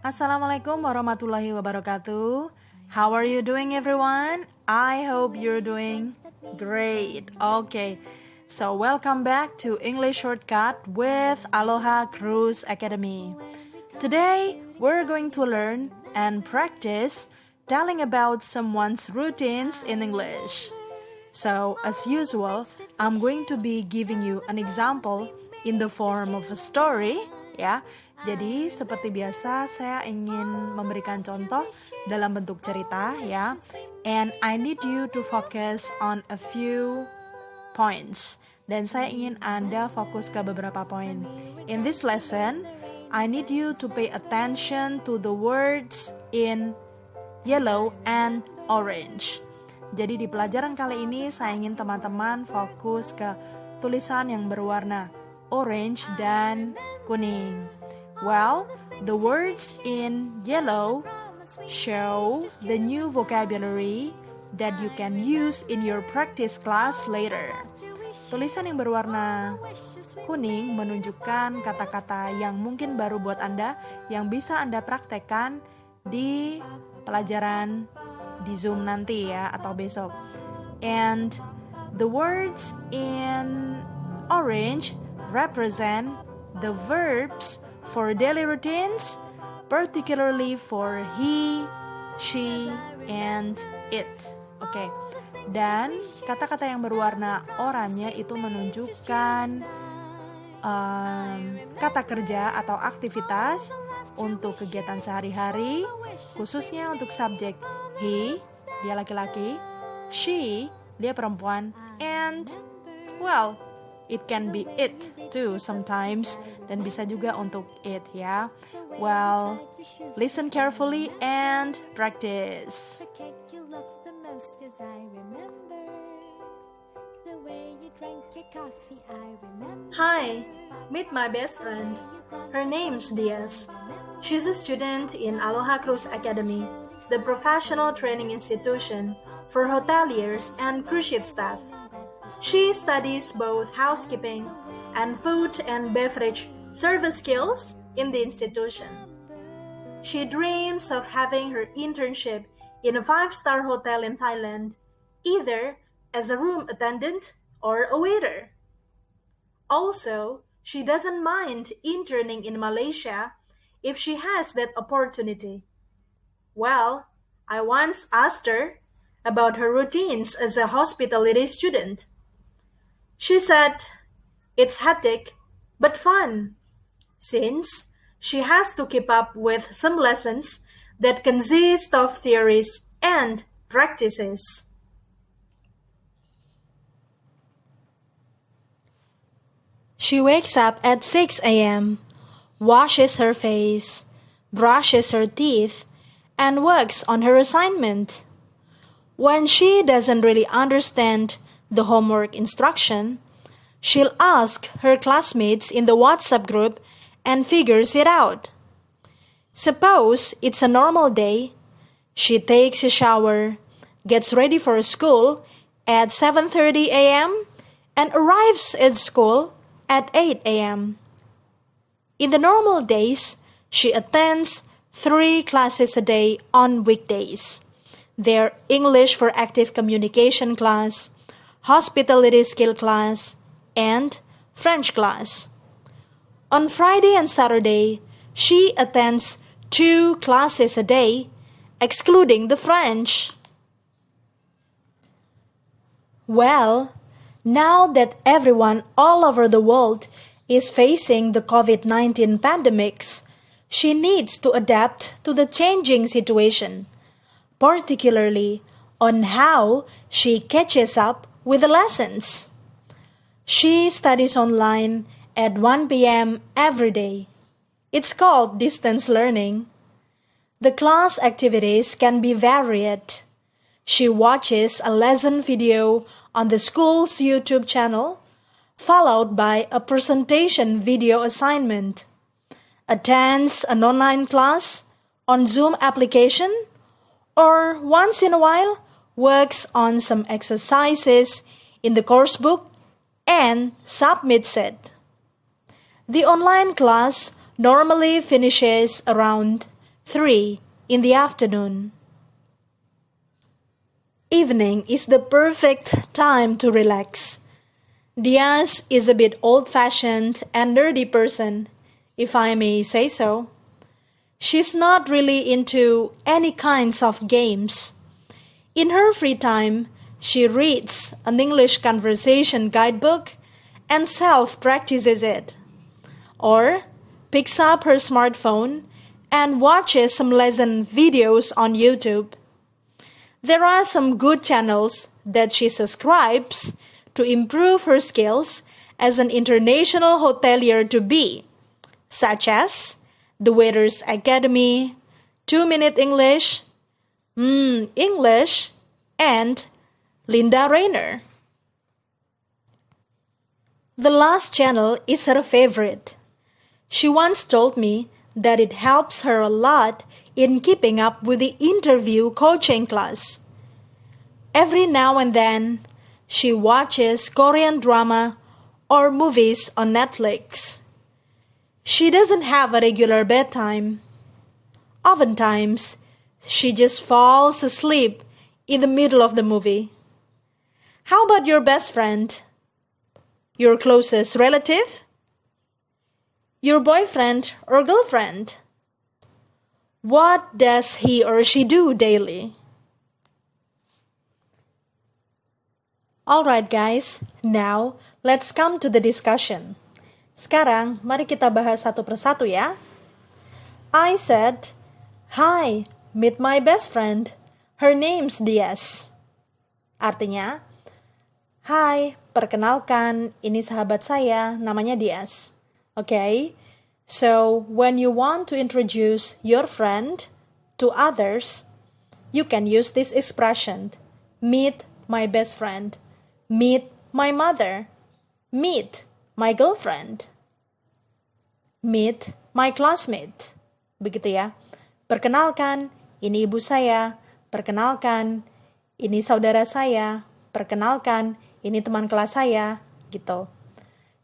Assalamualaikum warahmatullahi wabarakatuh. How are you doing, everyone? I hope you're doing great. Okay, so welcome back to English Shortcut with Aloha Cruise Academy. Today, we're going to learn and practice telling about someone's routines in English. So, as usual, I'm going to be giving you an example in the form of a story, ya. Jadi, seperti biasa, saya ingin memberikan contoh dalam bentuk cerita, ya. And I need you to focus on a few points. Dan saya ingin Anda fokus ke beberapa poin. In this lesson, I need you to pay attention to the words in yellow and orange. Jadi di pelajaran kali ini saya ingin teman-teman fokus ke tulisan yang berwarna orange dan kuning. Well, the words in yellow show the new vocabulary that you can use in your practice class later. Tulisan yang berwarna kuning menunjukkan kata-kata yang mungkin baru buat Anda yang bisa Anda praktekkan di pelajaran di Zoom nanti ya atau besok. And the words in orange represent the verbs for daily routines, particularly for he, she, and it. Oke. Dan kata-kata yang berwarna oranye itu menunjukkan kata kerja atau aktivitas untuk kegiatan sehari-hari, khususnya untuk subjek he, dia laki-laki, she, dia perempuan, and, well, it can be it too sometimes, dan bisa juga untuk it ya. Well, listen carefully and practice. Hi, meet my best friend. Her name's Diaz. She's a student in Aloha Cruise Academy, the professional training institution for hoteliers and cruise ship staff. She studies both housekeeping and food and beverage service skills in the institution. She dreams of having her internship in a 5-star hotel in Thailand, either as a room attendant or a waiter. Also, she doesn't mind interning in Malaysia if she has that opportunity. Well, I once asked her about her routines as a hospitality student. She said, it's hectic, but fun, since she has to keep up with some lessons that consist of theories and practices. She wakes up at 6 a.m., washes her face, brushes her teeth, and works on her assignment. When she doesn't really understand the homework instruction, she'll ask her classmates in the WhatsApp group and figures it out. Suppose it's a normal day, she takes a shower, gets ready for school at 7:30 a.m. and arrives at school at 8 a.m. In the normal days, she attends 3 classes a day on weekdays. They're English for Active Communication class, Hospitality Skill class, and French class. On Friday and Saturday, she attends 2 classes a day, excluding the French. Well, now that everyone all over the world is facing the COVID-19 pandemics, she needs to adapt to the changing situation, particularly on how she catches up with the lessons. She studies online at 1 p.m. every day. It's called distance learning. The class activities can be varied. She watches a lesson video on the school's YouTube channel, followed by a presentation video assignment, attends an online class on Zoom application, or once in a while works on some exercises in the course book and submits it. The online class normally finishes around 3. In the afternoon. Evening is the perfect time to relax. Diaz is a bit old-fashioned and nerdy person, if I may say so. She's not really into any kinds of games. In her free time, she reads an English conversation guidebook and self-practices it. Or picks up her smartphone and watches some lesson videos on YouTube. There are some good channels that she subscribes to improve her skills as an international hotelier to be, such as The Waiters Academy, 2-Minute English, English, and Linda Rayner. The last channel is her favorite. She once told me that it helps her a lot in keeping up with the interview coaching class. Every now and then, she watches Korean drama or movies on Netflix. She doesn't have a regular bedtime. Oftentimes, she just falls asleep in the middle of the movie. How about your best friend? Your closest relative? Your boyfriend or girlfriend? What does he or she do daily? Alright guys, now let's come to the discussion. Sekarang, mari kita bahas satu persatu ya. I said, "Hi, meet my best friend. Her name's Diaz." Artinya, "Hai, perkenalkan, ini sahabat saya, namanya Diaz." Okay? So, when you want to introduce your friend to others, you can use this expression, meet my best friend, meet my mother, meet my girlfriend, meet my classmate. Begitu ya. Perkenalkan, ini ibu saya. Perkenalkan, ini saudara saya. Perkenalkan, ini teman kelas saya. Gitu.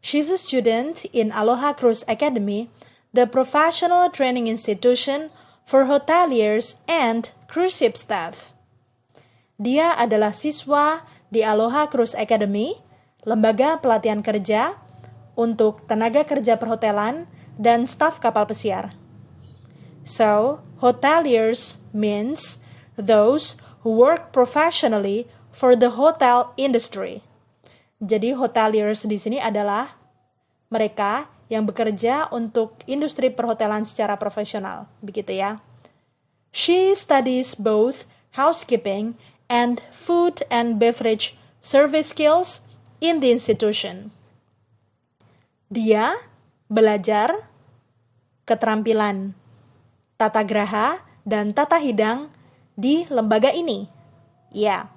She's a student in Aloha Cruise Academy, the professional training institution for hoteliers and cruise ship staff. Dia adalah siswa di Aloha Cruise Academy, lembaga pelatihan kerja untuk tenaga kerja perhotelan dan staf kapal pesiar. So, hoteliers means those who work professionally for the hotel industry. Jadi hoteliers di sini adalah mereka yang bekerja untuk industri perhotelan secara profesional, begitu ya. She studies both housekeeping and food and beverage service skills in the institution. Dia belajar keterampilan tata graha dan tata hidang di lembaga ini. Yeah.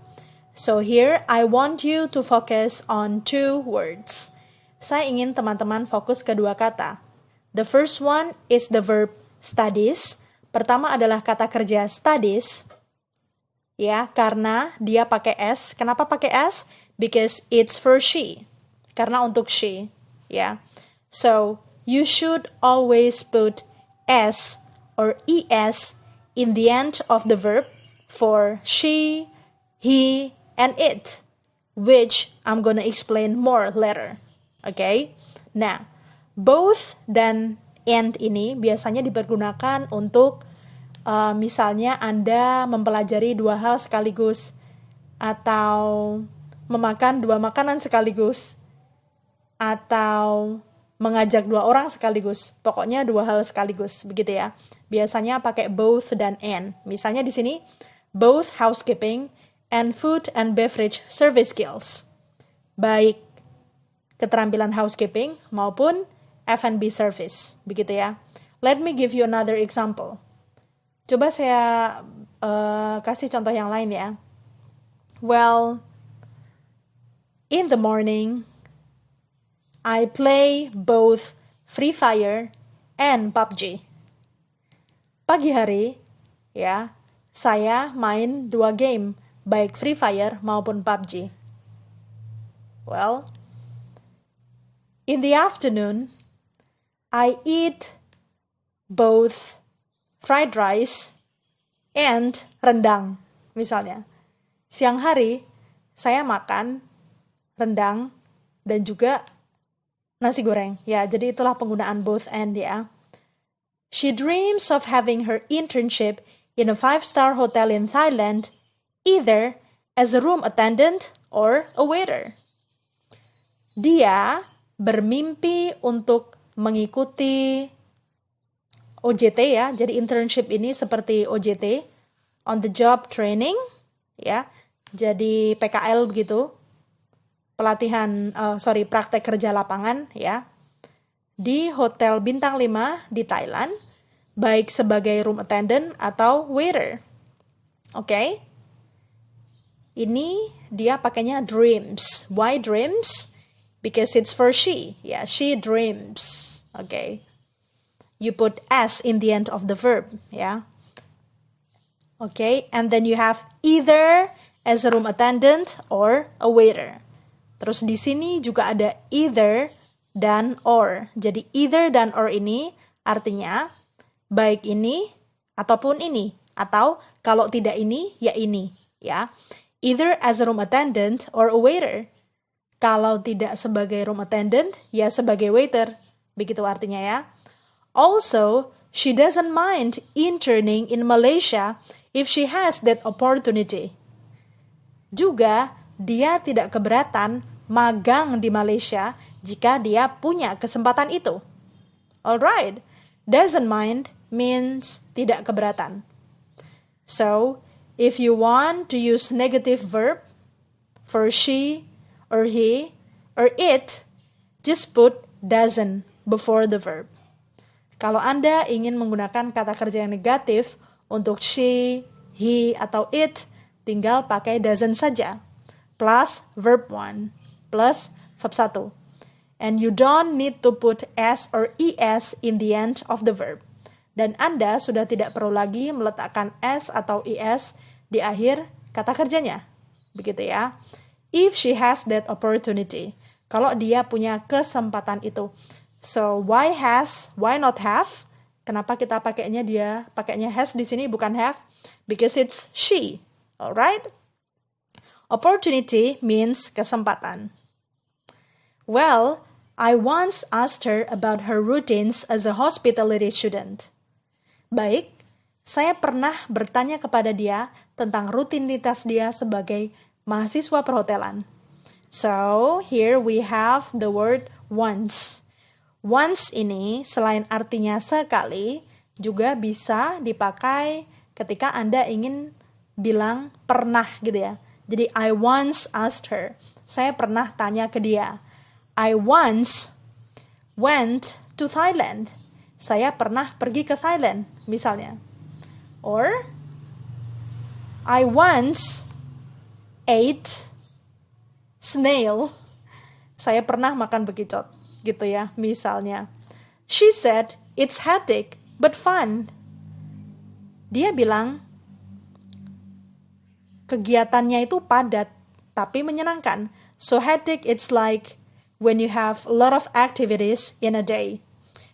So here, I want you to focus on 2 words. Saya ingin teman-teman fokus ke 2 kata. The first one is the verb studies. Pertama adalah kata kerja studies. Ya, karena dia pakai S. Kenapa pakai S? Because it's for she. Karena untuk she. Ya. So, you should always put S or ES in the end of the verb for she, he, and it, which I'm gonna explain more later. Okay? Nah, both dan and ini biasanya dipergunakan untuk misalnya Anda mempelajari 2 hal sekaligus atau memakan 2 makanan sekaligus atau mengajak 2 orang sekaligus. Pokoknya 2 hal sekaligus, begitu ya. Biasanya pakai both dan and. Misalnya di sini both housekeeping and food and beverage service skills. Baik keterampilan housekeeping maupun F&B service, begitu ya. Let me give you another example. Coba saya kasih contoh yang lain ya. Well, in the morning, I play both Free Fire and PUBG. Pagi hari, ya, saya main 2 game, baik Free Fire maupun PUBG. Well, in the afternoon, I eat both fried rice and rendang, misalnya. Siang hari, saya makan rendang dan juga nasi goreng. Ya, jadi itulah penggunaan both and ya. She dreams of having her internship in a 5-star hotel in Thailand, either as a room attendant or a waiter. Dia bermimpi untuk mengikuti OJT ya, jadi internship ini seperti OJT, on the job training, ya, jadi PKL begitu, praktek kerja lapangan ya, di hotel bintang 5 di Thailand, baik sebagai room attendant atau waiter. Oke? Ini dia pakainya dreams. Why dreams? Because it's for she. Ya, she dreams. Oke. You put S in the end of the verb, ya. Okay, and then you have either as a room attendant or a waiter. Terus di sini juga ada either dan or. Jadi either dan or ini artinya baik ini ataupun ini, atau kalau tidak ini ya ini, ya. Either as a room attendant or a waiter. Kalau tidak sebagai room attendant ya sebagai waiter. Begitu artinya ya. Also, she doesn't mind interning in Malaysia if she has that opportunity. Juga, dia tidak keberatan magang di Malaysia jika dia punya kesempatan itu. Alright, doesn't mind means tidak keberatan. So, if you want to use negative verb for she or he or it, just put doesn't before the verb. Kalau Anda ingin menggunakan kata kerja yang negatif untuk she, he, atau it, tinggal pakai doesn't saja. Plus verb 1, plus verb 1. And you don't need to put s or es in the end of the verb. Dan Anda sudah tidak perlu lagi meletakkan s atau es di akhir kata kerjanya. Begitu ya. If she has that opportunity. Kalau dia punya kesempatan itu. So, why not have? Kenapa kita pakainya has di sini bukan have? Because it's she. Alright? Opportunity means kesempatan. Well, I once asked her about her routines as a hospitality student. Baik, saya pernah bertanya kepada dia tentang rutinitas dia sebagai mahasiswa perhotelan. So, here we have the word once. Once ini selain artinya sekali, juga bisa dipakai ketika Anda ingin bilang pernah gitu ya. Jadi I once asked her. Saya pernah tanya ke dia. I once went to Thailand. Saya pernah pergi ke Thailand, misalnya. Or I once ate snail. Saya pernah makan bekicot. Gitu ya, misalnya. She said, it's hectic, but fun. Dia bilang, kegiatannya itu padat, tapi menyenangkan. So hectic, it's like when you have a lot of activities in a day.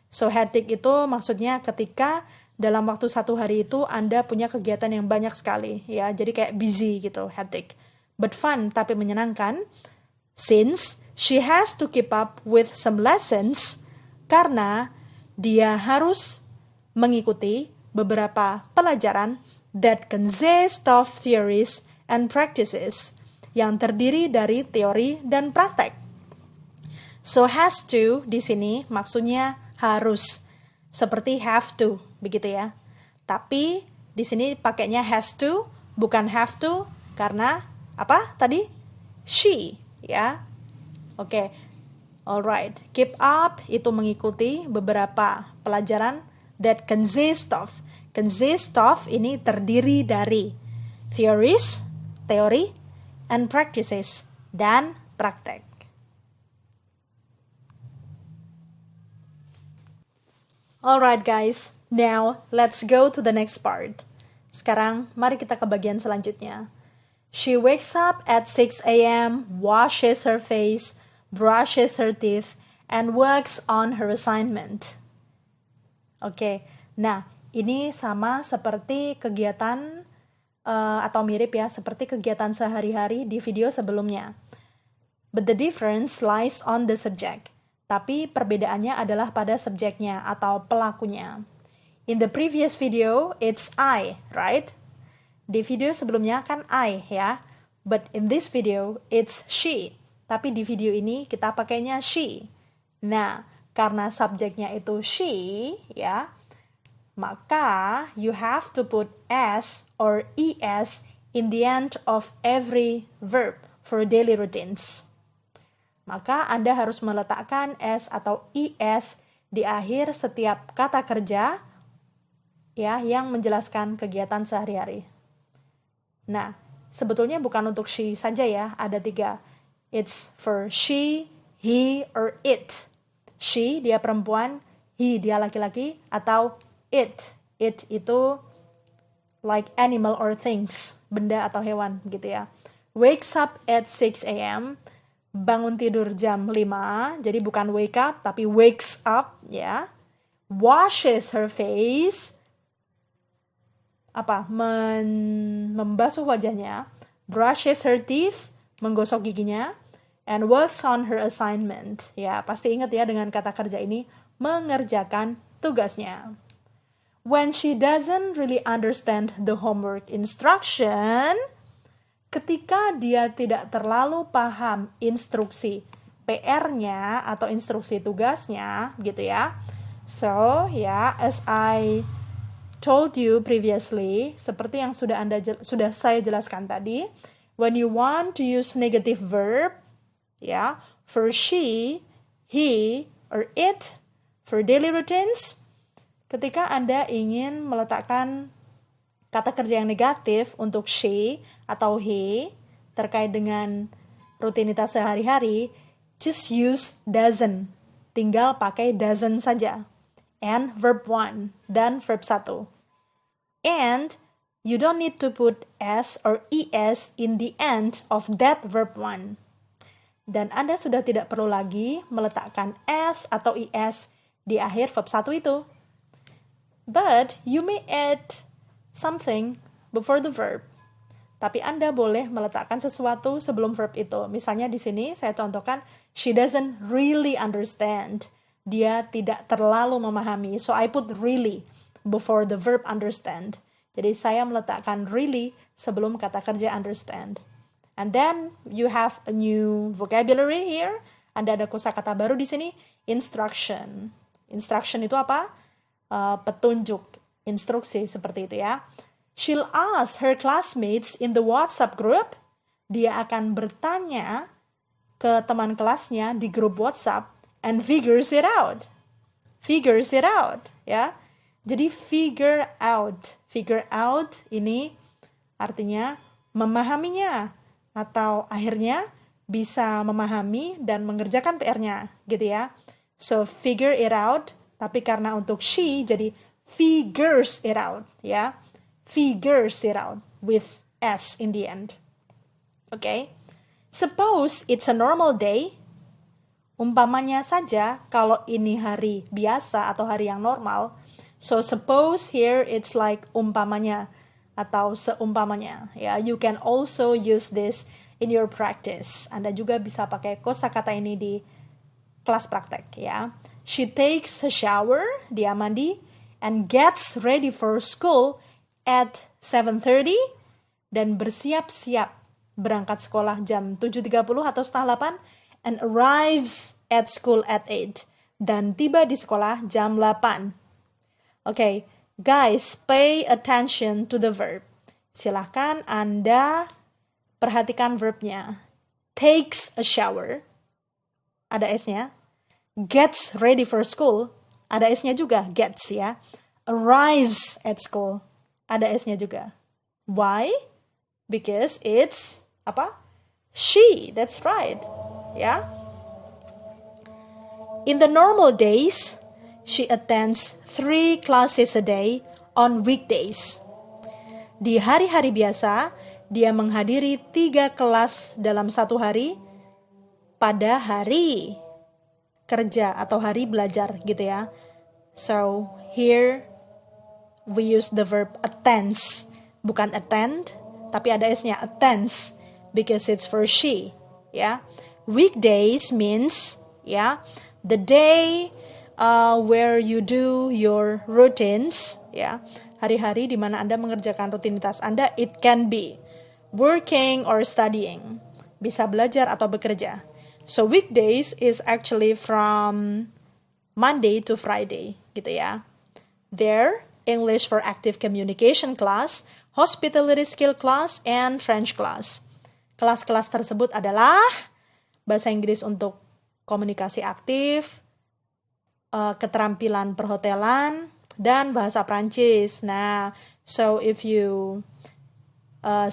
So hectic itu maksudnya ketika dalam waktu satu hari itu Anda punya kegiatan yang banyak sekali. Ya, jadi kayak busy gitu, hectic. But fun, tapi menyenangkan. Since she has to keep up with some lessons karena dia harus mengikuti beberapa pelajaran that consist of theories and practices yang terdiri dari teori dan praktek. So has to di sini maksudnya harus seperti have to begitu ya. Tapi di sini pakainya has to bukan have to karena apa tadi? She ya. Oke, alright. Keep up itu mengikuti beberapa pelajaran that consist of. Consist of ini terdiri dari theories, teori, and practices, dan praktek. Alright guys, now let's go to the next part. Sekarang mari kita ke bagian selanjutnya. She wakes up at 6 a.m., washes her face, brushes her teeth, and works on her assignment. Oke, nah Ini sama seperti kegiatan atau mirip ya, seperti kegiatan sehari-hari di video sebelumnya. But the difference lies on the subject. Tapi perbedaannya adalah pada subjeknya atau pelakunya. In the previous video, it's I, right? Di video sebelumnya kan I ya. But in this video, it's she. Tapi di video ini kita pakainya she. Nah, karena subjeknya itu she, ya, maka you have to put s or es in the end of every verb for daily routines. Maka Anda harus meletakkan s atau es di akhir setiap kata kerja ya yang menjelaskan kegiatan sehari-hari. Nah, sebetulnya bukan untuk she saja ya, ada 3. It's for she, he, or it. She, dia perempuan, he, dia laki-laki, atau it. It itu like animal or things, benda atau hewan gitu ya. Wakes up at 6 a.m., bangun tidur jam 5, jadi bukan wake up, tapi wakes up ya. Washes her face, membasuh wajahnya. Brushes her teeth, menggosok giginya. And works on her assignment. Ya, pasti ingat ya dengan kata kerja ini, mengerjakan tugasnya. When she doesn't really understand the homework instruction, ketika dia tidak terlalu paham instruksi PR-nya atau instruksi tugasnya, gitu ya. So, ya, as I told you previously, seperti yang sudah saya jelaskan tadi, when you want to use negative verb, ya, for she, he, or it, for daily routines, ketika Anda ingin meletakkan kata kerja yang negatif untuk she atau he terkait dengan rutinitas sehari-hari, just use doesn't. Tinggal pakai doesn't saja. And verb 1 dan verb 1. And you don't need to put s or es in the end of that verb 1. Dan Anda sudah tidak perlu lagi meletakkan s atau es di akhir verb 1 itu. But you may add something before the verb. Tapi Anda boleh meletakkan sesuatu sebelum verb itu. Misalnya di sini saya contohkan, she doesn't really understand. Dia tidak terlalu memahami. So I put really before the verb understand. Jadi saya meletakkan really sebelum kata kerja understand. And then you have a new vocabulary here. Anda ada kosakata baru di sini, instruction. Instruction itu apa? Petunjuk, instruksi seperti itu ya. She'll ask her classmates in the WhatsApp group. Dia akan bertanya ke teman kelasnya di grup WhatsApp and figures it out. Figures it out, ya. Jadi figure out. Figure out ini artinya memahaminya atau akhirnya bisa memahami dan mengerjakan PR-nya, gitu ya. So figure it out, tapi karena untuk she jadi figures it out, ya. Figures it out with s in the end. Okay? Suppose it's a normal day. Umpamanya saja kalau ini hari biasa atau hari yang normal. So suppose here it's like umpamanya atau seumpamanya. Ya, you can also use this in your practice. Anda juga bisa pakai kosakata ini di kelas praktek ya. She takes a shower, dia mandi, and gets ready for school at 7:30 dan bersiap-siap berangkat sekolah jam 7.30 atau setengah 8 and arrives at school at 8 dan tiba di sekolah jam 8. Okay, guys, pay attention to the verb. Silahkan Anda perhatikan verbnya. Takes a shower, ada S-nya. Gets ready for school, ada S-nya juga, gets ya. Arrives at school, ada S-nya juga. Why? Because it's apa? She, that's right. Ya. In the normal days, she attends 3 classes a day on weekdays. Di hari-hari biasa, dia menghadiri 3 kelas dalam satu hari pada hari kerja atau hari belajar gitu ya. So, here we use the verb attends. Bukan attend, tapi ada S-nya, attends, because it's for she. Ya, weekdays means the day where you do your routines. Ya, hari-hari di mana Anda mengerjakan rutinitas Anda. It can be working or studying. Bisa belajar atau bekerja. So weekdays is actually from Monday to Friday, gitu ya. There, English for active communication class, hospitality skill class, and French class. Kelas-kelas tersebut adalah bahasa Inggris untuk komunikasi aktif, keterampilan perhotelan, dan bahasa Prancis. Nah, so if you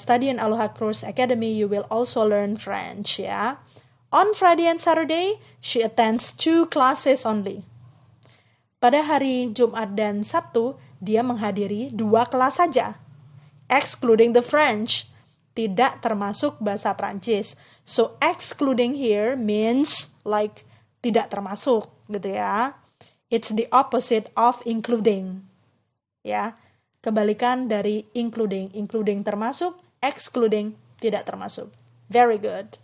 study in Aloha Course Academy, you will also learn French, ya. On Friday and Saturday, she attends 2 classes only. Pada hari Jumat dan Sabtu, dia menghadiri 2 kelas saja, excluding the French. Tidak termasuk bahasa Prancis. So, excluding here means like tidak termasuk, gitu ya. It's the opposite of including. Ya, kebalikan dari including. Including termasuk, excluding tidak termasuk. Very good.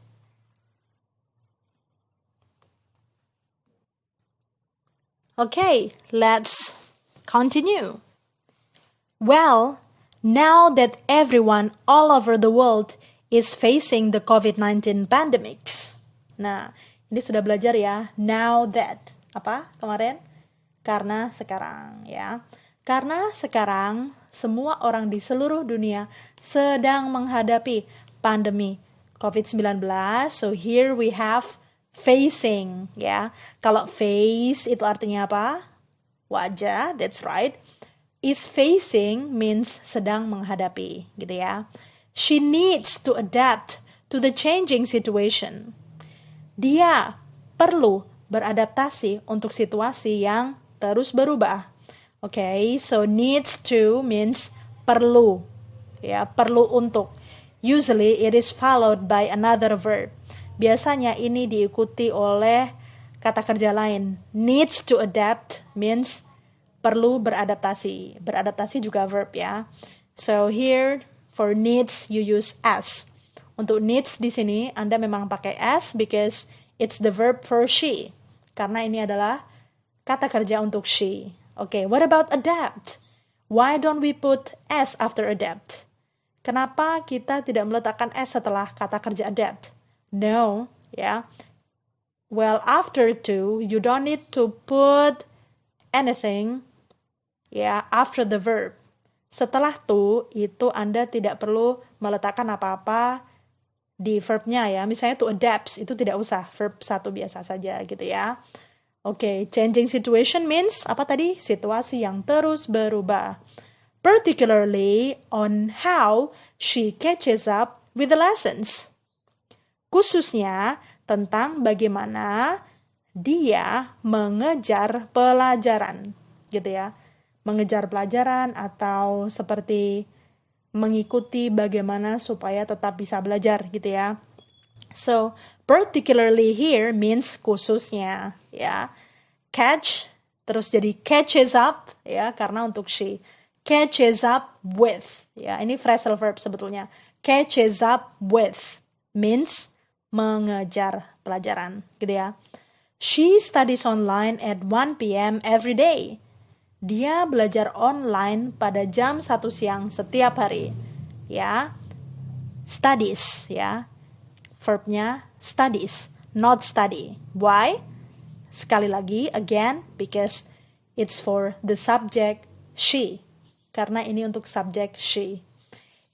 Okay, let's continue. Well, now that everyone all over the world is facing the COVID-19 pandemics. Nah, ini sudah belajar ya. Now that. Apa kemarin? Karena sekarang, ya. Karena sekarang semua orang di seluruh dunia sedang menghadapi pandemi COVID-19. So here we have facing, ya. Kalau face itu artinya apa? Wajah, that's right. Is facing means sedang menghadapi, gitu ya. She needs to adapt to the changing situation. Dia perlu beradaptasi untuk situasi yang terus berubah. Okay, so needs to means perlu, ya, perlu untuk. Usually it is followed by another verb. Biasanya ini diikuti oleh kata kerja lain. Needs to adapt means perlu beradaptasi. Beradaptasi juga verb, ya. So here for needs you use as. Untuk needs di sini Anda memang pakai as because it's the verb for she. Karena ini adalah kata kerja untuk she. Okay, what about adapt? Why don't we put as after adapt? Kenapa kita tidak meletakkan as setelah kata kerja adapt? No, ya. Well, after to, you don't need to put anything after the verb. Setelah to, itu Anda tidak perlu meletakkan apa-apa di verbnya, ya. Misalnya to adapts, itu tidak usah. Verb 1 biasa saja, gitu ya. Okay, changing situation means, apa tadi? Situasi yang terus berubah. Particularly on how she catches up with the lessons. Khususnya tentang bagaimana dia mengejar pelajaran, gitu ya. Mengejar pelajaran atau seperti mengikuti bagaimana supaya tetap bisa belajar, gitu ya. So, particularly here means khususnya, ya. Catch, terus jadi catches up, ya, karena untuk she. Catches up with, ya. Ini phrasal verb sebetulnya. Catches up with means mengejar pelajaran, gitu ya. She studies online at 1 p.m. every day. Dia belajar online pada jam 1 siang setiap hari. Ya. Studies, ya. Verbnya studies, not study. Why? Sekali lagi, again, because it's for the subject she. Karena ini untuk subjek she.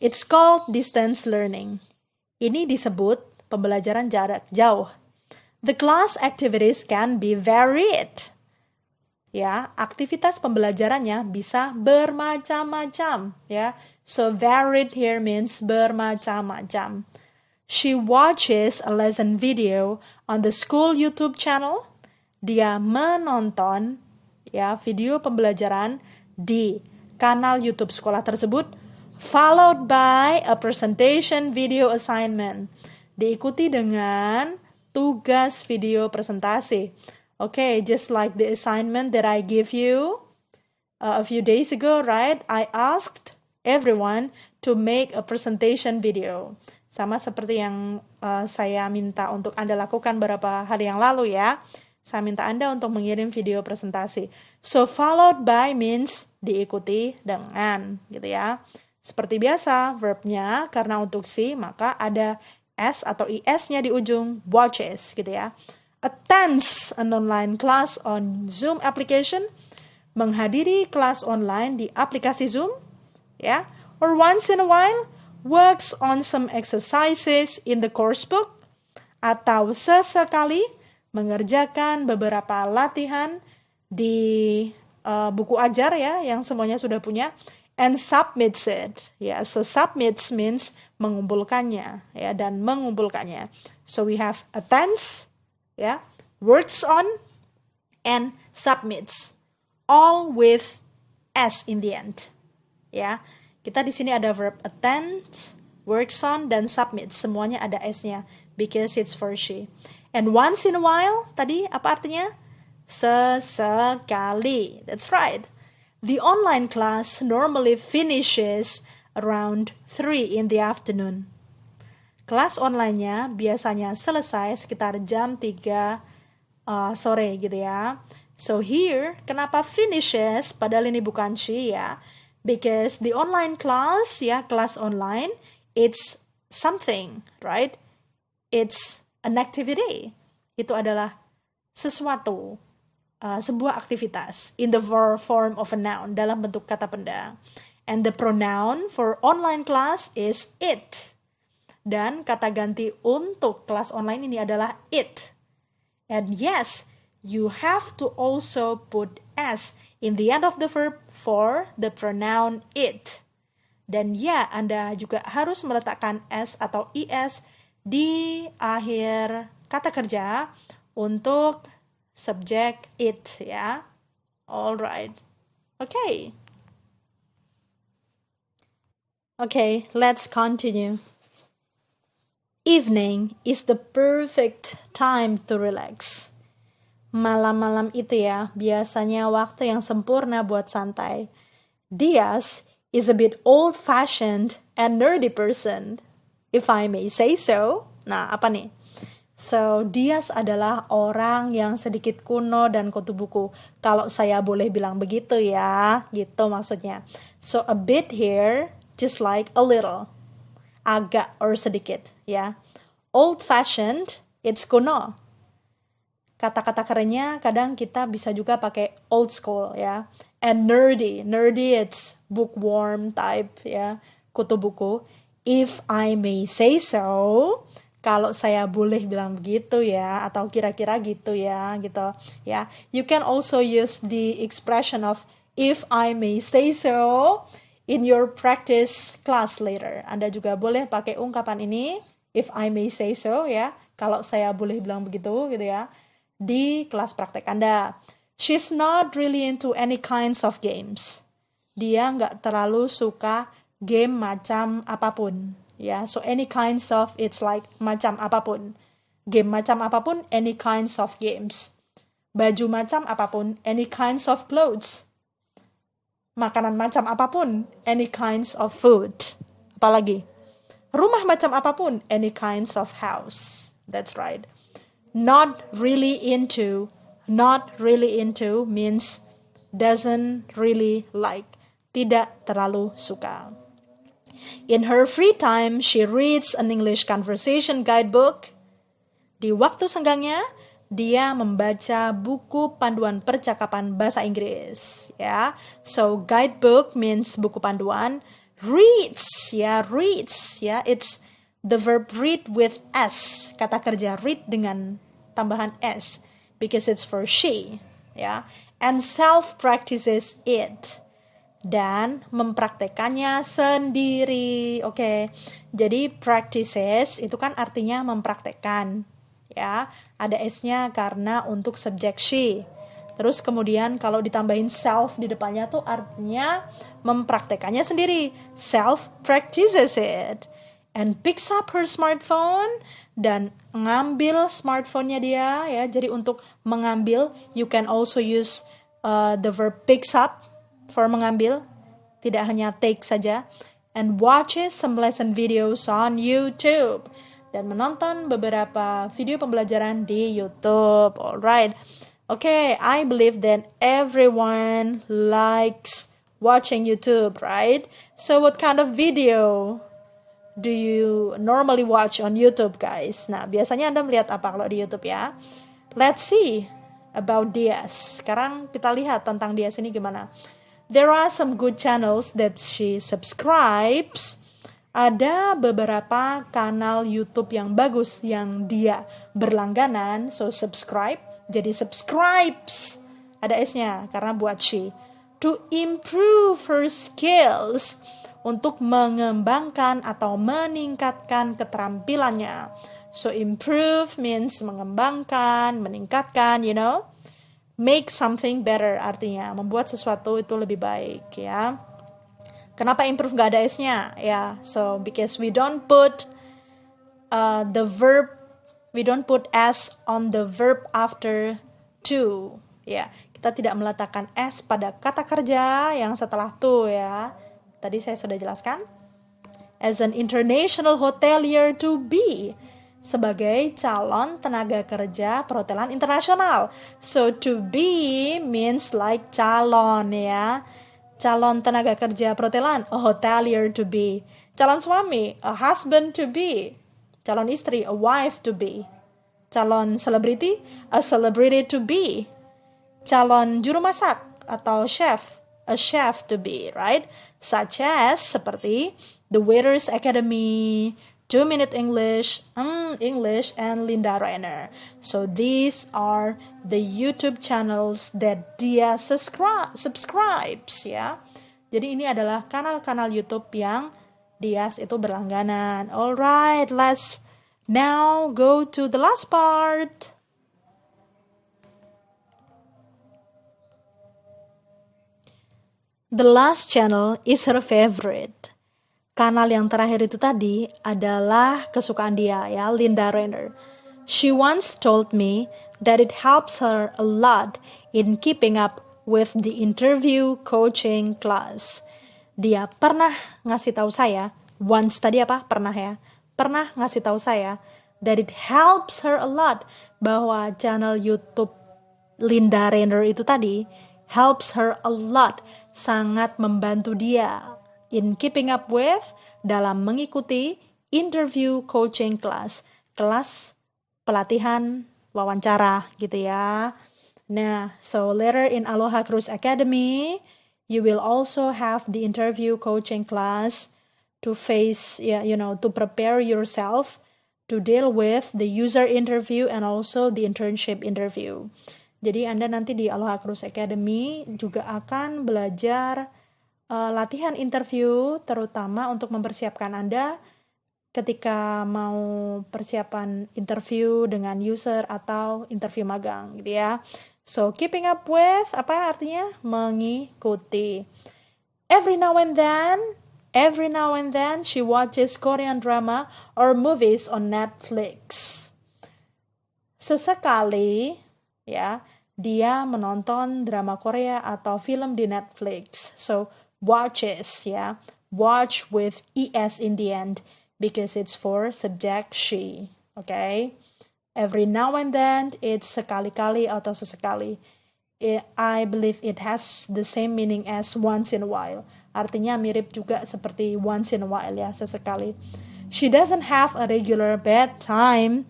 It's called distance learning. Ini disebut pembelajaran jarak jauh. The class activities can be varied. Ya, aktivitas pembelajarannya bisa bermacam-macam, ya. So varied here means bermacam-macam. She watches a lesson video on the school YouTube channel. Dia menonton, ya, video pembelajaran di kanal YouTube sekolah tersebut, followed by a presentation video assignment. Diikuti dengan tugas video presentasi. Okay, just like the assignment that I give you. a few days ago, right? I asked everyone to make a presentation video. Sama seperti yang saya minta untuk Anda lakukan beberapa hari yang lalu ya. Saya minta Anda untuk mengirim video presentasi. So followed by means diikuti dengan gitu ya. Seperti biasa verbnya karena untuk si maka ada S atau IS-nya di ujung watches gitu ya. Attends an online class on Zoom application. Menghadiri kelas online di aplikasi Zoom ya. Or once in a while works on some exercises in the course book, atau sesekali mengerjakan beberapa latihan di buku ajar ya, yang semuanya sudah punya, and submits it. Ya, so submits means mengumpulkannya ya, dan mengumpulkannya. So we have attends, ya, works on, and submits, all with S in the end. Ya. Kita di sini ada verb attend, works on, dan submit. Semuanya ada S-nya because it's for she. And once in a while, tadi apa artinya? Sesekali. That's right. The online class normally finishes around 3 in the afternoon. Kelas online-nya biasanya selesai sekitar jam 3 sore gitu ya. So here, kenapa finishes? Padahal ini bukan she ya. Because the online class, ya, kelas online, it's something, right? It's an activity. Itu adalah sesuatu, sebuah aktivitas in the form of a noun, dalam bentuk kata benda. And the pronoun for online class is it. Dan kata ganti untuk kelas online ini adalah it. And yes, you have to also put S in the end of the verb for the pronoun it. Dan ya, Anda juga harus meletakkan S atau IS di akhir kata kerja untuk subjek it ya. Alright. Okay. Okay, let's continue. Evening is the perfect time to relax. Malam-malam itu ya, biasanya waktu yang sempurna buat santai. Diaz is a bit old-fashioned and nerdy person, if I may say so. Nah, apa nih? So, Diaz adalah orang yang sedikit kuno dan kutu buku. Kalau saya boleh bilang begitu ya, gitu maksudnya. So, a bit here, just like a little. Agak or sedikit, ya. Old-fashioned, it's kuno. Kata-kata kerennya kadang kita bisa juga pakai old school ya. And nerdy it's bookworm type ya, kutu buku. If I may say so, kalau saya boleh bilang begitu ya, atau kira-kira gitu ya, gitu ya. You can also use the expression of if I may say so in your practice class later. Anda juga boleh pakai ungkapan ini, if I may say so ya, kalau saya boleh bilang begitu gitu ya, di kelas praktek Anda. She's not really into any kinds of games. Dia nggak terlalu suka game macam apapun. Ya, so any kinds of, it's like macam apapun. Game macam apapun, any kinds of games. Baju macam apapun, any kinds of clothes. Makanan macam apapun, any kinds of food. Apalagi? Rumah macam apapun, any kinds of house. That's right. Not really into means doesn't really like, tidak terlalu suka. In her free time, she reads an English conversation guidebook. Di waktu senggangnya, dia membaca buku panduan percakapan bahasa Inggris. Ya, so guidebook means buku panduan. Reads, ya, it's the verb read with S, kata kerja read dengan tambahan S, because it's for she, ya. And self-practices it, dan mempraktekannya sendiri. Oke. Jadi practices itu kan artinya mempraktekkan, ya. Ada S-nya karena untuk subjek she. Terus kemudian kalau ditambahin self di depannya tuh artinya mempraktekannya sendiri. Self practices it. And picks up her smartphone, dan ngambil smartphone-nya dia ya. Jadi untuk mengambil, you can also use the verb picks up. for mengambil, tidak hanya take saja, and watches some lesson videos on YouTube, dan menonton beberapa video pembelajaran di YouTube. Alright. Okay, I believe that everyone likes watching YouTube, right? So what kind of video do you normally watch on YouTube, guys? Nah, biasanya Anda melihat apa kalau di YouTube ya? Let's see about Diaz. Sekarang kita lihat tentang Diaz ini gimana. There are some good channels that she subscribes. Ada beberapa kanal YouTube yang bagus yang dia berlangganan. So subscribe, jadi subscribes. Ada S-nya karena buat she. To improve her skills. Untuk mengembangkan atau meningkatkan keterampilannya. So improve means mengembangkan, meningkatkan, you know. Make something better artinya membuat sesuatu itu lebih baik ya. Kenapa improve gak ada S-nya? Ya, so because we don't put the verb, we don't put S on the verb after to. Ya, kita tidak meletakkan S pada kata kerja yang setelah to ya. Tadi saya sudah jelaskan. As an international hotelier to be. Sebagai calon tenaga kerja perhotelan internasional. So to be means like calon ya. Calon tenaga kerja perhotelan, a hotelier to be. Calon suami, a husband to be. Calon istri, a wife to be. Calon selebriti, a celebrity to be. Calon juru masak atau chef, a chef to be, right? Such as seperti The Waiters Academy, 2-Minute English, and Linda Rainer. So these are the YouTube channels that dia subscribes ya. Jadi ini adalah kanal-kanal YouTube yang dia itu berlangganan. Alright, let's now go to the last part. The last channel is her favorite. Kanal yang terakhir itu tadi adalah kesukaan dia ya, Linda Rainer. She once told me that it helps her a lot in keeping up with the interview coaching class. Dia pernah ngasih tahu saya, once tadi apa? Pernah ya. Pernah ngasih tahu saya that it helps her a lot bahwa channel YouTube Linda Rainer itu tadi helps her a lot, sangat membantu dia in keeping up with, dalam mengikuti interview coaching class, kelas pelatihan wawancara gitu ya. Nah, so later in Aloha Cruise Academy, you will also have the interview coaching class to face, to prepare yourself to deal with the user interview and also the internship interview. Jadi Anda nanti di Aloha Cruise Academy juga akan belajar latihan interview, terutama untuk mempersiapkan Anda ketika mau persiapan interview dengan user atau interview magang gitu ya. So keeping up with, apa artinya? Mengikuti. Every now and then she watches Korean drama or movies on Netflix. Sesekali ya, dia menonton drama Korea atau film di Netflix. So watches ya, watch with ES in the end because it's for subject she. Okay? Every now and then, it's sekali-kali atau sesekali. I believe it has the same meaning as once in a while. Artinya mirip juga seperti once in a while ya, sesekali. She doesn't have a regular bedtime.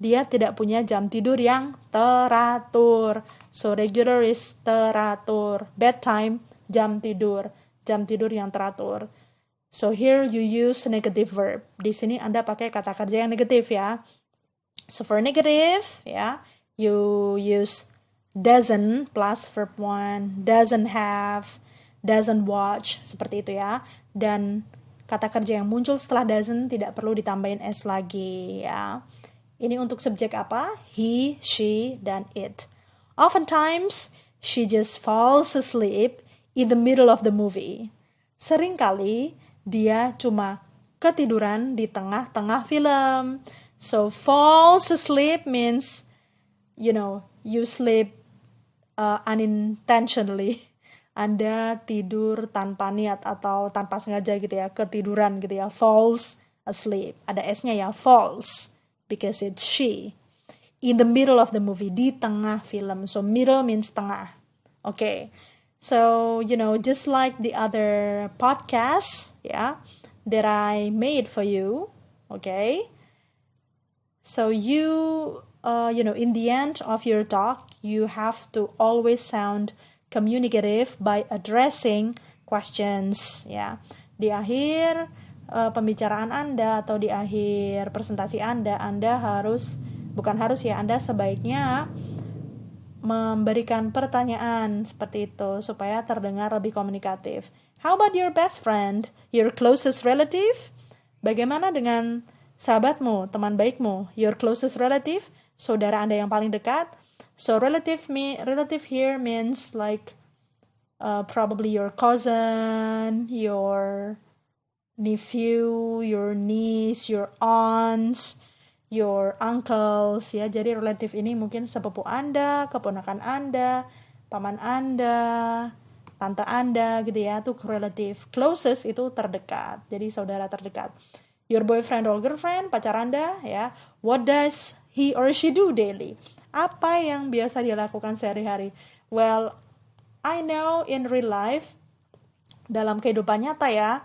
Dia tidak punya jam tidur yang teratur. So regular is teratur. Bedtime, jam tidur. Jam tidur yang teratur. So here you use negative verb. Di sini Anda pakai kata kerja yang negatif ya. So for negative, ya, you use doesn't plus verb 1, doesn't have, doesn't watch, seperti itu ya. Dan kata kerja yang muncul setelah doesn't tidak perlu ditambahin s lagi ya. Ini untuk subjek apa? He, she, dan it. Oftentimes, she just falls asleep in the middle of the movie. Seringkali, dia cuma ketiduran di tengah-tengah film. So, falls asleep means, you sleep unintentionally. Anda tidur tanpa niat atau tanpa sengaja gitu ya, ketiduran gitu ya, falls asleep. Ada S-nya ya, falls, because it's she. In the middle of the movie, di tengah film. So middle means tengah. Okay. So, just like the other podcast, that I made for you, okay? So in the end of your talk, you have to always sound communicative by addressing questions, ya. Di akhir pembicaraan Anda atau di akhir presentasi Anda Anda sebaiknya memberikan pertanyaan seperti itu supaya terdengar lebih komunikatif. How about your best friend, your closest relative? Bagaimana dengan sahabatmu, teman baikmu, your closest relative, saudara Anda yang paling dekat? So relative here means like probably your cousin, your nephew, your niece, your aunts, your uncles, ya. Jadi relative ini mungkin sepupu Anda, keponakan Anda, paman Anda, tante Anda gitu ya, itu relative. Closest itu terdekat, jadi saudara terdekat. Your boyfriend or girlfriend, pacar Anda, ya. What does he or she do daily? Apa yang biasa dia lakukan sehari-hari? Well, I know in real life, dalam kehidupan nyata ya,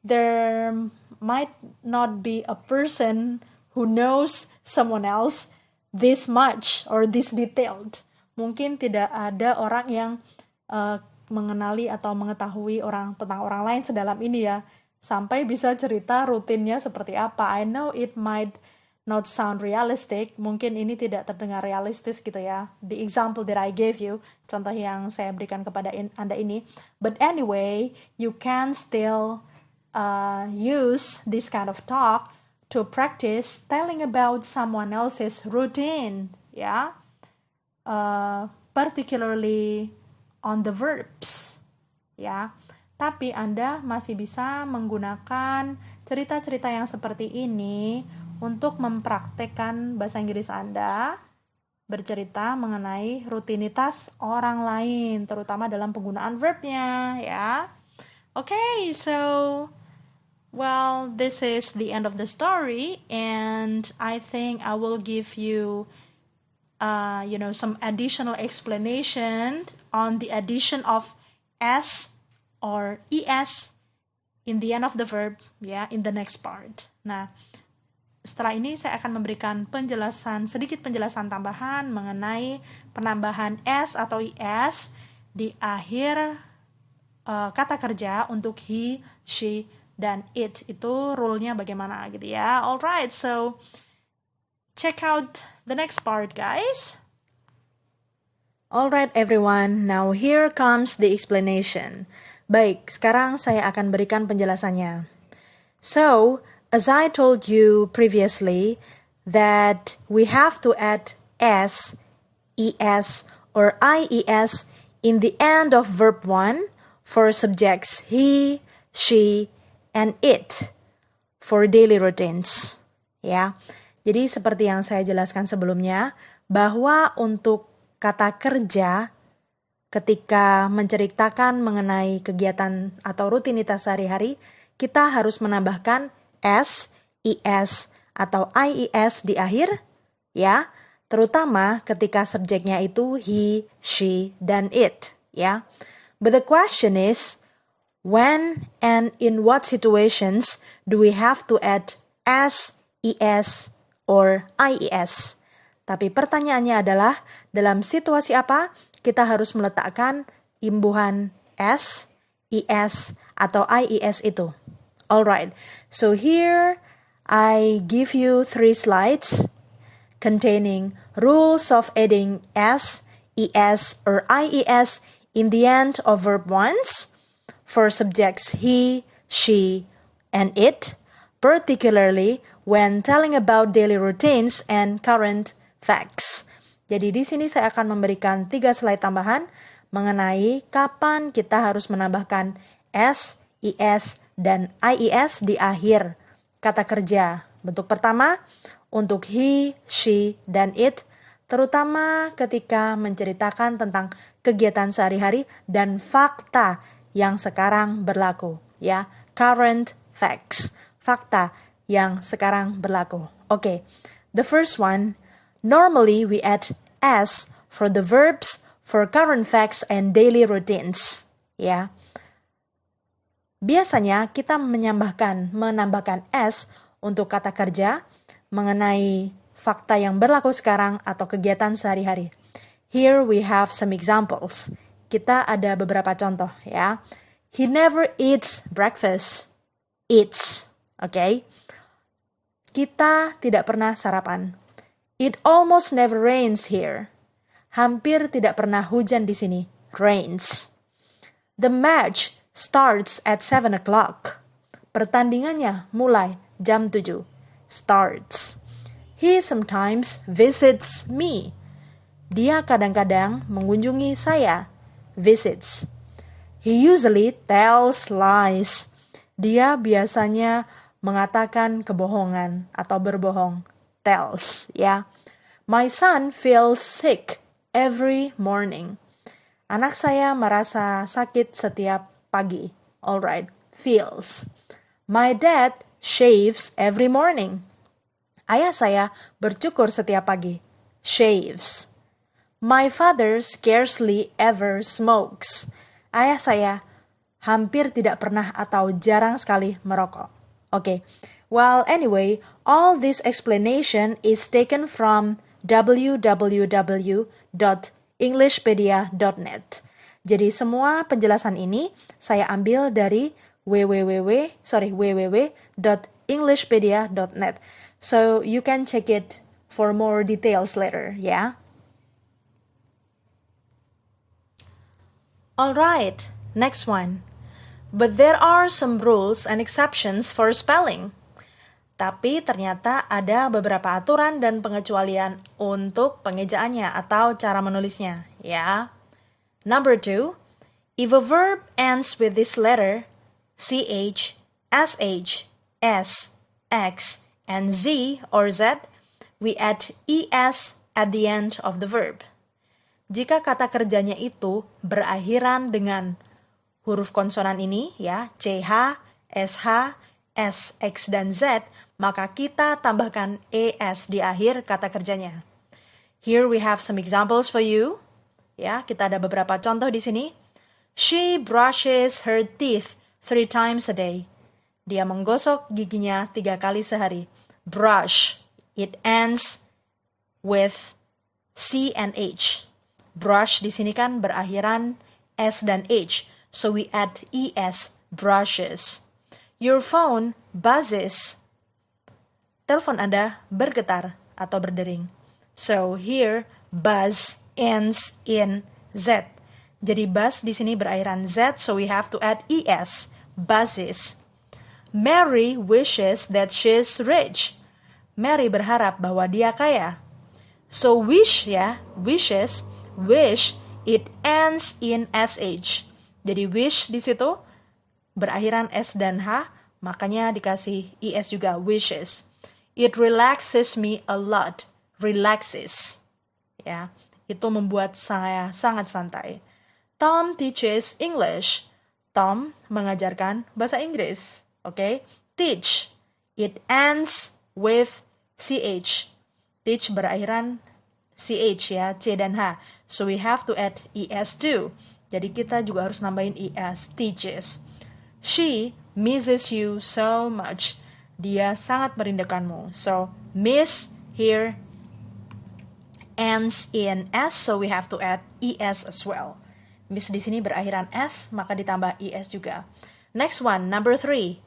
there might not be a person who knows someone else this much or this detailed. Mungkin tidak ada orang yang mengenali atau mengetahui tentang orang lain sedalam ini ya, sampai bisa cerita rutinnya seperti apa. I know it might not sound realistic, mungkin ini tidak terdengar realistis gitu ya, the example that I gave you, contoh yang saya berikan kepada Anda ini. But anyway, you can still use this kind of talk to practice telling about someone else's routine, ya, particularly on the verbs, ya. Tapi Anda masih bisa menggunakan cerita-cerita yang seperti ini untuk mempraktekkan bahasa Inggris Anda, bercerita mengenai rutinitas orang lain, terutama dalam penggunaan verbnya, ya. Okay, so well, this is the end of the story, and I think I will give you, some additional explanation on the addition of s or es in the end of the verb, in the next part. Nah, setelah ini saya akan memberikan sedikit penjelasan tambahan mengenai penambahan s atau es di akhir kata kerja untuk he, she, dan it. Itu rule-nya bagaimana gitu ya. Alright, so check out the next part, guys. Alright everyone, now here comes the explanation. Baik, sekarang saya akan berikan penjelasannya. So, as I told you previously, that we have to add s, es, or ies in the end of verb 1 for subjects he, she, and it for daily routines. Ya, jadi seperti yang saya jelaskan sebelumnya, bahwa untuk kata kerja ketika menceritakan mengenai kegiatan atau rutinitas sehari-hari, kita harus menambahkan s, es, atau ies di akhir, ya, terutama ketika subjeknya itu he, she, dan it, ya. But the question is, when and in what situations do we have to add s, es, or ies? Tapi pertanyaannya adalah, dalam situasi apa kita harus meletakkan imbuhan s, es, atau ies itu? Alright, so here I give you 3 slides containing rules of adding s, es, or ies in the end of verb 1s for subjects he, she, and it, particularly when telling about daily routines and current facts. Jadi di sini saya akan memberikan 3 slide tambahan mengenai kapan kita harus menambahkan s, es, dan ies di akhir kata kerja. Bentuk pertama untuk he, she, dan it, terutama ketika menceritakan tentang kegiatan sehari-hari, dan fakta yang sekarang berlaku. Ya, current facts. Fakta yang sekarang berlaku. Okay, the first one, normally we add s for the verbs, for current facts and daily routines. Ya, biasanya kita menambahkan s untuk kata kerja mengenai fakta yang berlaku sekarang atau kegiatan sehari-hari. Here we have some examples. Kita ada beberapa contoh ya. He never eats breakfast. Eats. Okay? Kita tidak pernah sarapan. It almost never rains here. Hampir tidak pernah hujan di sini. Rains. The match starts at 7 o'clock. Pertandingannya mulai jam 7. Starts. He sometimes visits me. Dia kadang-kadang mengunjungi saya. Visits. He usually tells lies. Dia biasanya mengatakan kebohongan atau berbohong. Tells, ya. My son feels sick every morning. Anak saya merasa sakit setiap pagi. Alright, feels. My dad shaves every morning. Ayah saya bercukur setiap pagi. Shaves. My father scarcely ever smokes. Ayah saya hampir tidak pernah atau jarang sekali merokok. Okay. Well, anyway, all this explanation is taken from www.englishpedia.net. Jadi semua penjelasan ini saya ambil dari www.englishpedia.net. So you can check it for more details later, yeah? Alright, next one. But there are some rules and exceptions for spelling. Tapi ternyata ada beberapa aturan dan pengecualian untuk pengejaannya atau cara menulisnya, ya. Number 2, if a verb ends with this letter, CH, SH, S, X, and Z or Z, we add ES at the end of the verb. Jika kata kerjanya itu berakhiran dengan huruf konsonan ini, ya, CH, SH, S, X, dan Z, maka kita tambahkan ES di akhir kata kerjanya. Here we have some examples for you. Ya, kita ada beberapa contoh di sini. She brushes her teeth 3 times a day. Dia menggosok giginya 3 kali sehari. Brush. It ends with C and H. Brush di sini kan berakhiran S dan H. So we add ES, brushes. Your phone buzzes. Telepon Anda bergetar atau berdering. So here, buzz ends in Z. Jadi buzz di sini berakhiran Z, so we have to add ES, buzzes. Mary wishes that she's rich. Mary berharap bahwa dia kaya. So wish, ya, wishes, wish, it ends in SH. Jadi wish di situ berakhiran S dan H, makanya dikasih ES juga, wishes. It relaxes me a lot. Relaxes. Ya, itu membuat saya sangat santai. Tom teaches English. Tom mengajarkan bahasa Inggris. Okay? Teach. It ends with CH. Teach berakhiran CH ya, C dan H. So we have to add ES too. Jadi kita juga harus nambahin ES. Teaches. She misses you so much. Dia sangat merindukanmu. So, miss here ends in S, so we have to add ES as well. Miss di sini berakhiran S, maka ditambah ES juga. Next one, number 3.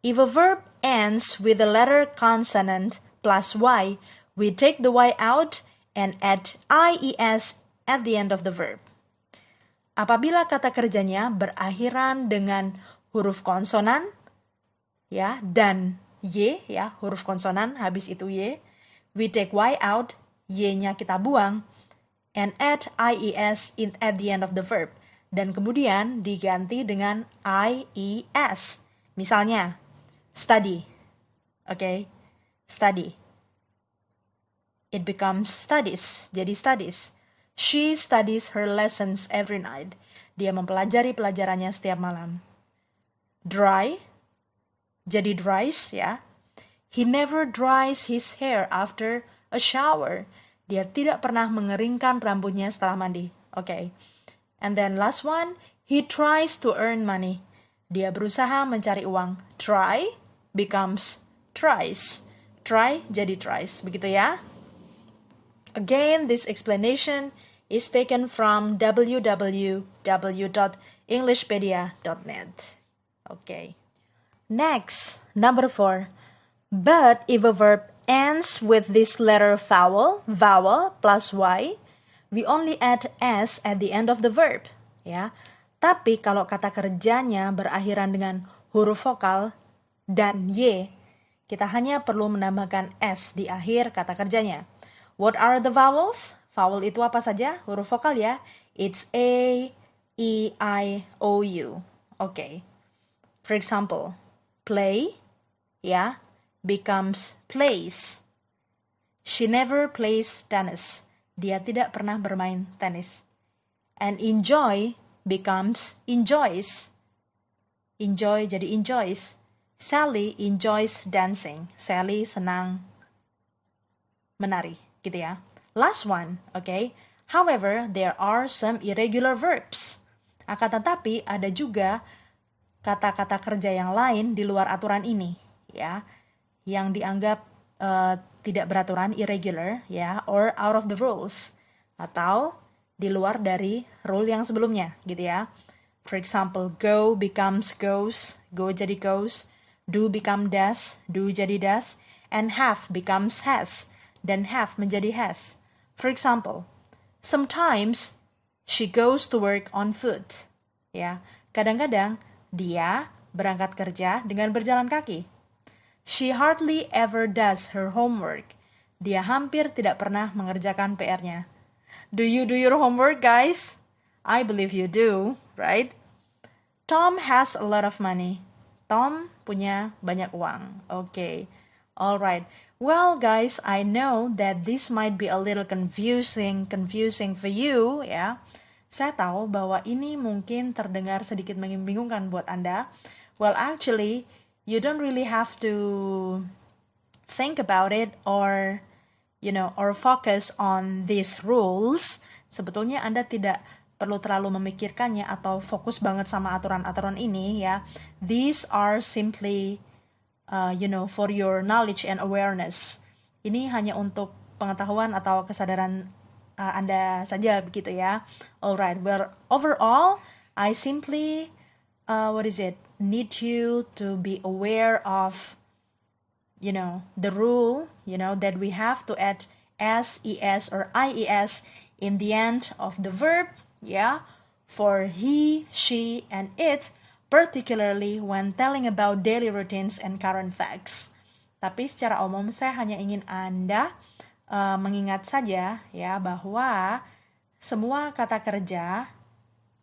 If a verb ends with the letter consonant plus Y, we take the Y out and add IES at the end of the verb. Apabila kata kerjanya berakhiran dengan huruf konsonan, ya, dan Y, ya, huruf konsonan, habis itu Y, we take Y out, Y-nya kita buang, and add IES at the end of the verb. Dan kemudian diganti dengan IES. Misalnya, study. Okay? Study. It becomes studies. Jadi studies. She studies her lessons every night. Dia mempelajari pelajarannya setiap malam. Dry, jadi dries ya. He never dries his hair after a shower. Dia tidak pernah mengeringkan rambutnya setelah mandi. Okay. And then last one, he tries to earn money. Dia berusaha mencari uang. Try becomes tries. Try jadi tries. Begitu ya. Again, this explanation is taken from www.englishpedia.net. Okay. Next, number 4. But if a verb ends with this letter vowel plus y, we only add s at the end of the verb. Ya. Tapi kalau kata kerjanya berakhiran dengan huruf vokal dan y, kita hanya perlu menambahkan s di akhir kata kerjanya. What are the vowels? Vowel itu apa saja? Huruf vokal ya. It's A, E, I, O, U. Okay. For example, play, ya, becomes plays. She never plays tennis. Dia tidak pernah bermain tenis. And enjoy becomes enjoys. Enjoy jadi enjoys. Sally enjoys dancing. Sally senang menari, gitu ya. Last one, okay. However, there are some irregular verbs. Akan tetapi ada juga kata-kata kerja yang lain di luar aturan ini, ya, yang dianggap tidak beraturan, irregular, ya, or out of the rules, atau di luar dari rule yang sebelumnya, gitu ya. For example, go becomes goes, go jadi goes, do become does, do jadi does, and have becomes has, dan have menjadi has. For example, sometimes she goes to work on foot. Ya, kadang-kadang dia berangkat kerja dengan berjalan kaki. She hardly ever does her homework. Dia hampir tidak pernah mengerjakan PR-nya. Do you do your homework, guys? I believe you do, right? Tom has a lot of money. Tom punya banyak uang. Okay. Alright. Well, guys, I know that this might be a little confusing for you, ya. Saya tahu bahwa ini mungkin terdengar sedikit membingungkan buat Anda. Well, actually, you don't really have to think about it or focus on these rules. Sebetulnya Anda tidak perlu terlalu memikirkannya atau fokus banget sama aturan-aturan ini, ya. These are simply for your knowledge and awareness. Ini hanya untuk pengetahuan atau kesadaran Anda saja, begitu ya. Alright, well, overall, I simply, need you to be aware of, the rule, that we have to add s, es, or ies in the end of the verb, yeah, for he, she, and it, particularly when telling about daily routines and current facts. Tapi secara umum saya hanya ingin Anda mengingat saja ya bahwa semua kata kerja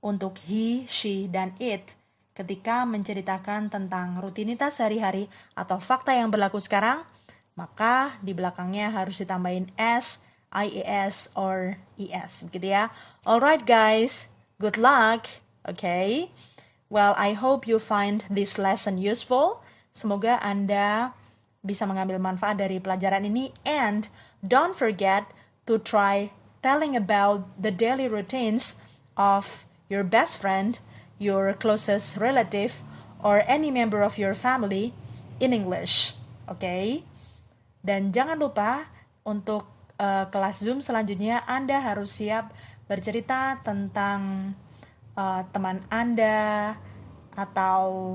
untuk he, she, dan it ketika menceritakan tentang rutinitas sehari-hari atau fakta yang berlaku sekarang, maka di belakangnya harus ditambahin s, ies, or es, begitu ya. Alright guys, good luck, okay? Well, I hope you find this lesson useful. Semoga Anda bisa mengambil manfaat dari pelajaran ini. And don't forget to try telling about the daily routines of your best friend, your closest relative, or any member of your family in English. Okay? Dan jangan lupa untuk kelas Zoom selanjutnya Anda harus siap bercerita tentang teman Anda atau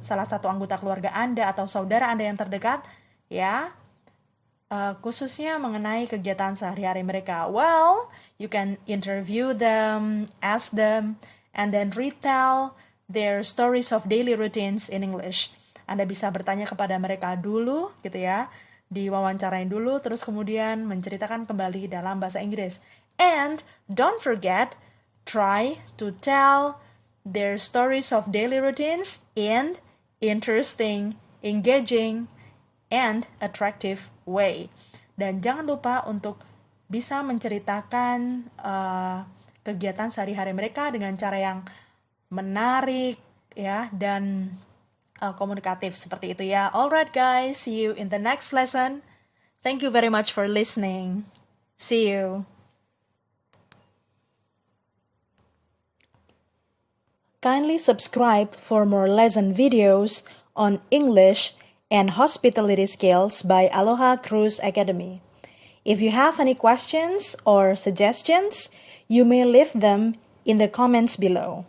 salah satu anggota keluarga Anda atau saudara Anda yang terdekat, ya, khususnya mengenai kegiatan sehari-hari mereka. Well, you can interview them, ask them, and then retell their stories of daily routines in English. Anda bisa bertanya kepada mereka dulu, gitu ya, diwawancarain dulu, terus kemudian menceritakan kembali dalam bahasa Inggris. And don't forget, try to tell their stories of daily routines in interesting, engaging, and attractive way. Dan jangan lupa untuk bisa menceritakan kegiatan sehari-hari mereka dengan cara yang menarik ya dan komunikatif seperti itu ya. Alright guys, see you in the next lesson. Thank you very much for listening. See you. Kindly subscribe for more lesson videos on English and hospitality skills by Aloha Cruise Academy. If you have any questions or suggestions, you may leave them in the comments below.